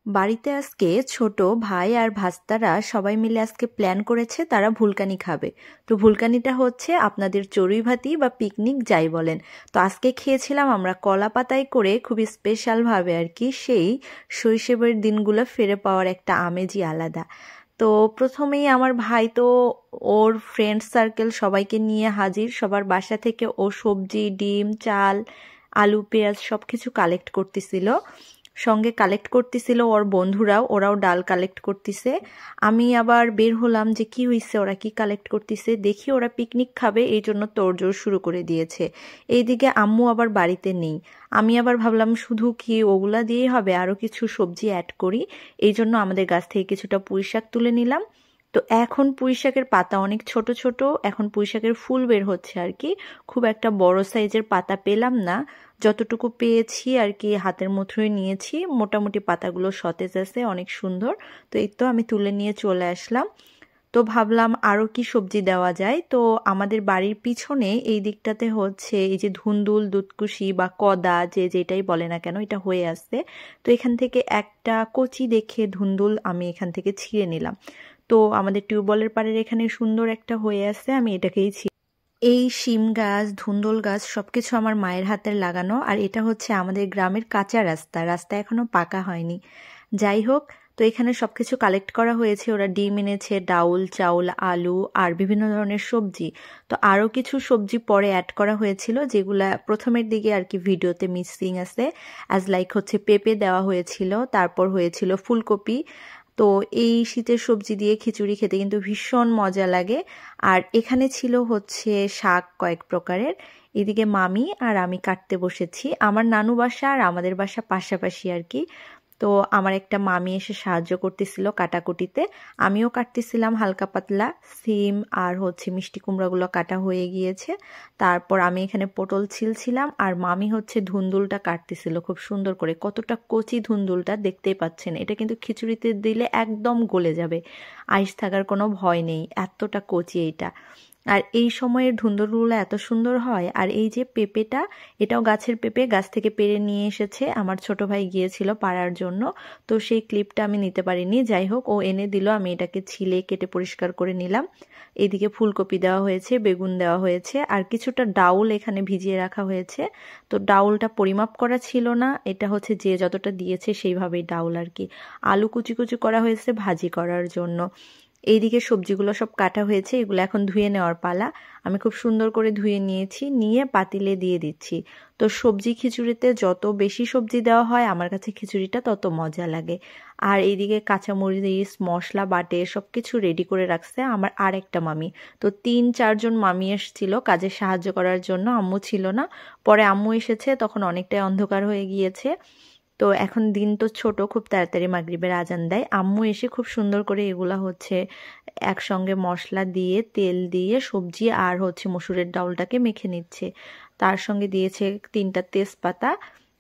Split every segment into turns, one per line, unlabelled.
বাড়িতে আজকে ছোট ভাই আর ভাস্তারা সবাই মিলে আজকে প্ল্যান করেছে তারা ভুলকানি খাবে। তো ভুলকানিটা হচ্ছে আপনাদের চড়ুইভাতি বা পিকনিক যাই বলেন। তো আজকে খেয়েছিলাম আমরা কলা পাতায় করে, খুবই স্পেশাল ভাবে আর কি। সেই শৈশবের দিনগুলো ফিরে পাওয়ার একটা আমেজই আলাদা। তো প্রথমেই আমার ভাই তো ওর ফ্রেন্ড সার্কেল সবাইকে নিয়ে হাজির। সবার বাসা থেকে ও সবজি, ডিম, চাল, আলু, পেঁয়াজ সবকিছু কালেক্ট করতেছিল। সঙ্গে কালেক্ট করতেছিল ওর বন্ধুরাও, ওরাও ডাল কালেক্ট করতেছে। আমি আবার বের হলাম যে কি হইছে, ওরা কি কালেক্ট করতেছে দেখি। ওরা পিকনিক খাবে এই জন্য তোড়জোড় শুরু করে দিয়েছে। এইদিকে আম্মু আবার বাড়িতে নেই। আমি আবার ভাবলাম শুধু কি ওগুলা দিয়েই হবে, আরো কিছু সবজি অ্যাড করি। এই জন্য আমাদের গাছ থেকে কিছুটা পুঁইশাক তুলে নিলাম। তো এখন পুঁইশাকের পাতা অনেক ছোট ছোট, এখন পুঁইশাকের ফুল বের হচ্ছে আর কি। খুব একটা বড় সাইজের পাতা পেলাম না, যতটুকু পেয়েছি আর কি হাতের মুঠোয় নিয়েছি। মোটামুটি পাতাগুলো সতেজ আছে, অনেক সুন্দর। তো এই তো আমি তুলে নিয়ে চলে আসলাম। তো ভাবলাম আরো কি সবজি দেওয়া যায়। তো আমাদের বাড়ির পিছনে এই দিকটাতে হচ্ছে এই যে ধুন্দুল, দুধকুশি বা কদা, যে যেটাই বলে না কেন, এটা হয়ে আসছে। তো এখান থেকে একটা কচি দেখে ধুন্দুল আমি এখান থেকে ছিঁড়ে নিলাম। তো আমাদের টিউবওয়েলের পাড়ের এখানে সুন্দর একটা হয়ে আছে, আমি এটাকেই এই শিম গাছ, ধুন্দুল গাছ সবকিছু আমার মায়ের হাতের লাগানো। আর এটা হচ্ছে আমাদের গ্রামের কাঁচা রাস্তা, রাস্তা এখনো পাকা হয়নি। যাই হোক, তো এখানে সবকিছু কালেক্ট করা হয়েছে। ওরা ডিম এনেছে, ডাউল, চাউল, আলু আর বিভিন্ন ধরনের সবজি। তো আরো কিছু সবজি পরে অ্যাড করা হয়েছিল, যেগুলা প্রথমের দিকে আর কি ভিডিওতে মিসিং আছে। অ্যাজ লাইক হচ্ছে পেঁপে দেওয়া হয়েছিল, তারপর হয়েছিল ফুলকপি। তো এই শীতের সবজি দিয়ে খিচুড়ি খেতে কিন্তু ভীষণ মজা লাগে। আর এখানে ছিল হচ্ছে শাক কয়েক প্রকারের। এদিকে মামি আর আমি কাটতে বসেছি। আমার নানু বাসা আর আমাদের বাসা পাশাপাশি আর কি। তো আমার একটা মামি এসে সাহায্য করতেছিল কাটাকুটিতে। আমিও কাটতেছিলাম হালকা পাতলা। সিম আর হচ্ছে মিষ্টি কুমড়াগুলো কাটা হয়ে গিয়েছে। তারপর আমি এখানে পটল ছিলছিলাম, আর মামি হচ্ছে ধুন্দুলটা কাটতেছিল খুব সুন্দর করে। কতটা কচি ধুন্দুলটা দেখতেই পাচ্ছেন। এটা কিন্তু খিচুড়িতে দিলে একদম গলে যাবে, আইস থাকার কোনো ভয় নেই, এতটা কচি এইটা। আর এই সময়ের ধুন্দুলগুলো এত সুন্দর হয়। আর এই যে পেঁপেটা, এটাও গাছের পেঁপে, গাছ থেকে পেড়ে নিয়ে এসেছে। আমার ছোট ভাই গিয়েছিল পাড়ার জন্য, তো সেই ক্লিপটা আমি নিতে পারিনি। যাই হোক, ও এনে দিল, আমি এটাকে ছিলে কেটে পরিষ্কার করে নিলাম। এদিকে ফুলকপি দেওয়া হয়েছে, বেগুন দেওয়া হয়েছে, আর কিছুটা ডাউল এখানে ভিজিয়ে রাখা হয়েছে। তো ডাউলটা পরিমাপ করা ছিল না, এটা হচ্ছে যে যতটা দিয়েছে সেইভাবেই ডাউল আর কি। আলু কুচি কুচি করা হয়েছে ভাজি করার জন্য। এইদিকে সবজিগুলো সব কাটা হয়েছে, এগুলো এখন ধুয়ে নেওয়ার পালা। আমি খুব সুন্দর করে ধুয়ে নিয়েছি, নিয়ে পাতিলে দিয়ে দিচ্ছি। তো সবজি খিচুড়িতে যত বেশি সবজি দেওয়া হয় আমার কাছে খিচুড়িটা তত মজা লাগে। আর এইদিকে কাঁচামরিচ, মশলা বাটে সবকিছু রেডি করে রাখছে আমার আর একটা মামি। তো 3-4 জন মামি এসেছিল কাজে সাহায্য করার জন্য, আম্মু ছিল না। পরে আম্মু এসেছে, তখন অনেকটাই অন্ধকার হয়ে গিয়েছে। তো এখন দিন তো ছোট, খুব তাড়াতাড়ি মাগরিবের আজান দেয়। আম্মু এসে খুব সুন্দর করে এগুলা হচ্ছে একসঙ্গে মশলা দিয়ে, তেল দিয়ে সবজি আর হচ্ছে মসুরের ডাউলটাকে মেখে নিচ্ছে। তার সঙ্গে দিয়েছে 3টা তেজপাতা।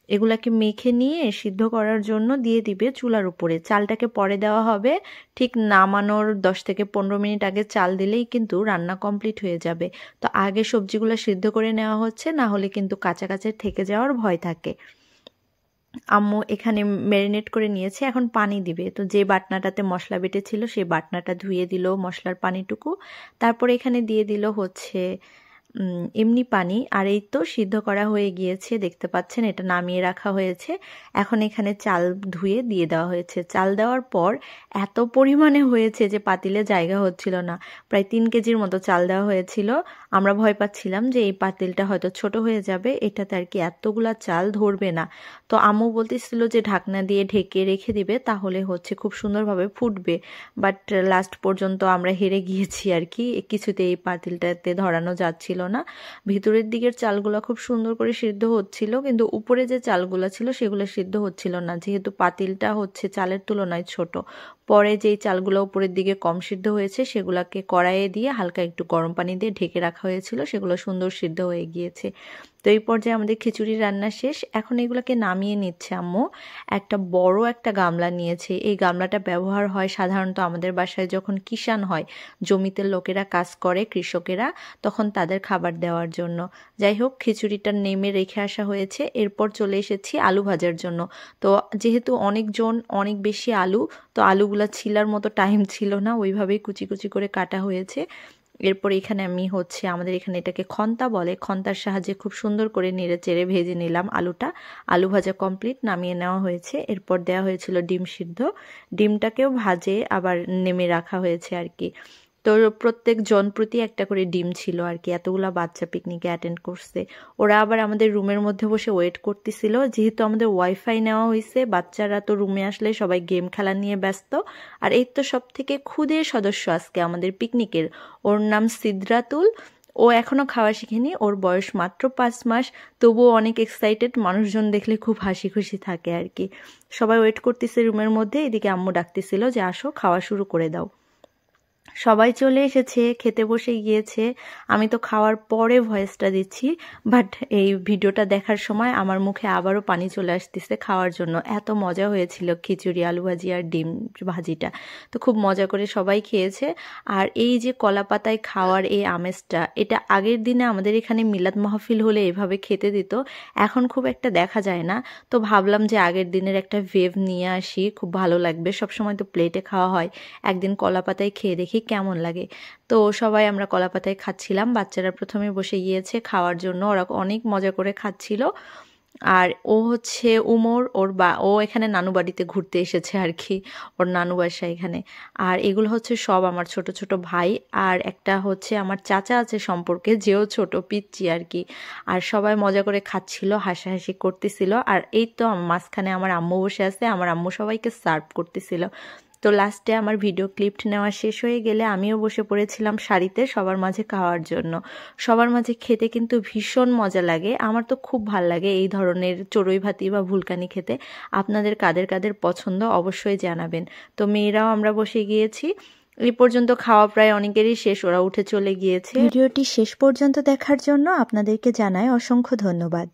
এগুলাকে মেখে নিয়ে সিদ্ধ করার জন্য দিয়ে দিবে চুলার উপরে। চালটাকে পরে দেওয়া হবে, ঠিক নামানোর 10 থেকে 15 মিনিট আগে চাল দিলেই কিন্তু রান্না কমপ্লিট হয়ে যাবে। তো আগে সবজিগুলো সিদ্ধ করে নেওয়া হচ্ছে, না হলে কিন্তু কাঁচা কাঁচা থেকে যাওয়ার ভয় থাকে। আম্মু এখানে ম্যারিনেট করে নিয়েছে, এখন পানি দিবে। তো যে বাটনাটাতে মশলা বেটেছিল সেই বাটনাটা ধুয়ে দিল, মশলার পানিটুকু। তারপর এখানে দিয়ে দিল হচ্ছে এমনি পানি। আর এই তো সিদ্ধ করা হয়ে গিয়েছে, দেখতে পাচ্ছেন এটা নামিয়ে রাখা হয়েছে। এখন এখানে চাল ধুয়ে দিয়ে দেওয়া হয়েছে। চাল দেওয়ার পর এত পরিমাণে হয়েছে যে পাতিলে জায়গা হচ্ছিল না। প্রায় 3 কেজির মতো চাল দেওয়া হয়েছিল। আমরা ভয় পাচ্ছিলাম যে এই পাতিলটা হয়তো ছোট হয়ে যাবে, এটাতে আর কি এতগুলা চাল ধরবে না। তো আম্মু বলতেছিল যে ঢাকনা দিয়ে ঢেকে রেখে দিবে, তাহলে হচ্ছে খুব সুন্দরভাবে ফুটবে। বাট লাস্ট পর্যন্ত আমরা হেরে গিয়েছি আর কি, কিছুতে এই পাতিলটাতে ধরানো যাচ্ছিল না। ভিতরের দিকের চালগুলো খুব সুন্দর করে সিদ্ধ হচ্ছিল, কিন্তু উপরে যে চালগুলো ছিল সেগুলো সিদ্ধ হচ্ছিল না, যেহেতু পাতিলটা হচ্ছে চালের তুলনায় ছোট। পরে যেই চালগুলো উপরের দিকে কম সিদ্ধ হয়েছে সেগুলোকে কড়াইয়ে দিয়ে হালকা একটু গরম পানি দিয়ে ঢেকে রাখা রাখা হয়েছিল সেগুলো সুন্দর সিদ্ধ হয়ে গিয়েছে। তো এই পর্যায়ে আমাদের খিচুড়ি রান্না শেষ। এখন এগুলোকে নামিয়ে নিচ্ছে আম্মু। একটা বড় একটা গামলা নিয়েছে। এই গামলাটা ব্যবহার হয় সাধারণত আমাদের বাসায় যখন কিষান হয়, জমিতে লোকেরা কাজ করে, কৃষকেরা, তখন তাদের খাবার দেওয়ার জন্য। যাই হোক, খিচুড়িটা নেমে রেখে আসা হয়েছে। এরপর চলে এসেছি আলু ভাজার জন্য। তো যেহেতু অনেকজন, অনেক বেশি আলু, তো আলুগুলা ছিলার মতো টাইম ছিল না, ওইভাবেই কুচি কুচি করে কাটা হয়েছে। এরপর এখানে আমি আমাদের এখানে এটাকে খন্তা বলে, খন্তার সাহায্যে খুব সুন্দর করে নেড়ে চেড়ে ভেজে নিলাম আলুটা। আলু ভাজা কমপ্লিট, নামিয়ে নেওয়া হয়েছে। এরপর দেওয়া হয়েছিল ডিম সিদ্ধ, ডিমটাকেও ভাজে আবার নেমে রাখা হয়েছে আর কি। তো প্রত্যেক জন প্রতি একটা করে ডিম ছিল আর কি। এতগুলা বাচ্চা পিকনিকে অ্যাটেন্ড করছে। ওরা আবার আমাদের রুমের মধ্যে বসে ওয়েট করতেছিল, যেহেতু আমাদের ওয়াইফাই নেওয়া হয়েছে। বাচ্চারা তো রুমে আসলে সবাই গেম খেলা নিয়ে ব্যস্ত। আর এই তো সব থেকে ক্ষুদে সদস্য আজকে আমাদের পিকনিকের, ওর নাম সিদ্রাতুল। ও এখনো খাওয়া শিখেনি, ওর বয়স মাত্র 5 মাস, তবুও অনেক এক্সাইটেড। মানুষজন দেখলে খুব হাসি খুশি থাকে আর কি। সবাই ওয়েট করতেছে রুমের মধ্যে, এদিকে আম্মু ডাকতেছিল যে আসো খাওয়া শুরু করে দাও। সবাই চলে এসেছে, খেতে বসে গিয়েছে। আমি তো খাওয়ার পরে ভয়েসটা দিচ্ছি, বাট এই ভিডিওটা দেখার সময় আমার মুখে আবারও পানি চলে আসতেছে খাওয়ার জন্য। এত মজা হয়েছিল খিচুড়ি, আলু ভাজি আর ডিম ভাজিটা। তো খুব মজা করে সবাই খেয়েছে। আর এই যে কলা পাতায় খাওয়ার এই আমেজটা, এটা আগের দিনে আমাদের এখানে মিলাদ মাহফিল হলে এভাবে খেতে দিত, এখন খুব একটা দেখা যায় না। তো ভাবলাম যে আগের দিনের একটা ভেভ নিয়ে আসি, খুব ভালো লাগবে। সবসময় তো প্লেটে খাওয়া হয়, একদিন কলা পাতায় খেয়ে দেখি কেমন লাগে। তো সবাই আমরা কলা পাতায় খাচ্ছিলাম। বাচ্চারা প্রথমে বসে গিয়েছে খাওয়ার জন্য, ওরা অনেক মজা করে খাচ্ছিল। আর ও উমর, ও এখানে নানু বাড়িতে ঘুরতে এসেছে আর কি, ওর নানু বাসা এখানে। আর এগুলো সব আমার ছোট ছোট ভাই, আর একটা আমার চাচা আছে সম্পর্কে, যেও ছোট পিচ্চি আর কি। আর সবাই মজা করে খাচ্ছিল, হাসাহাসি করতেছিল। আর এই তো মাঝখানে আমার আম্মু বসে আছে, আমার আম্মু সবাইকে সার্ভ করতেছিল। তো লাস্টে আমার ভিডিও ক্লিপ নেওয়া শেষ হয়ে গেলে আমিও বসে পড়েছিলাম সারিতে সবার মাঝে খাওয়ার জন্য। সবার মাঝে খেতে কিন্তু ভীষণ মজা লাগে, আমার তো খুব ভাল লাগে এই ধরনের চড়ুই ভাতি বা ভুলকানি খেতে। আপনাদের কাদের কাদের পছন্দ অবশ্যই জানাবেন। তো মেয়েরাও আমরা বসে গিয়েছি। এই পর্যন্ত খাওয়া প্রায় অনেকেরই শেষ, ওরা উঠে চলে গিয়েছে। ভিডিওটি শেষ পর্যন্ত দেখার জন্য আপনাদেরকে জানাই অসংখ্য ধন্যবাদ।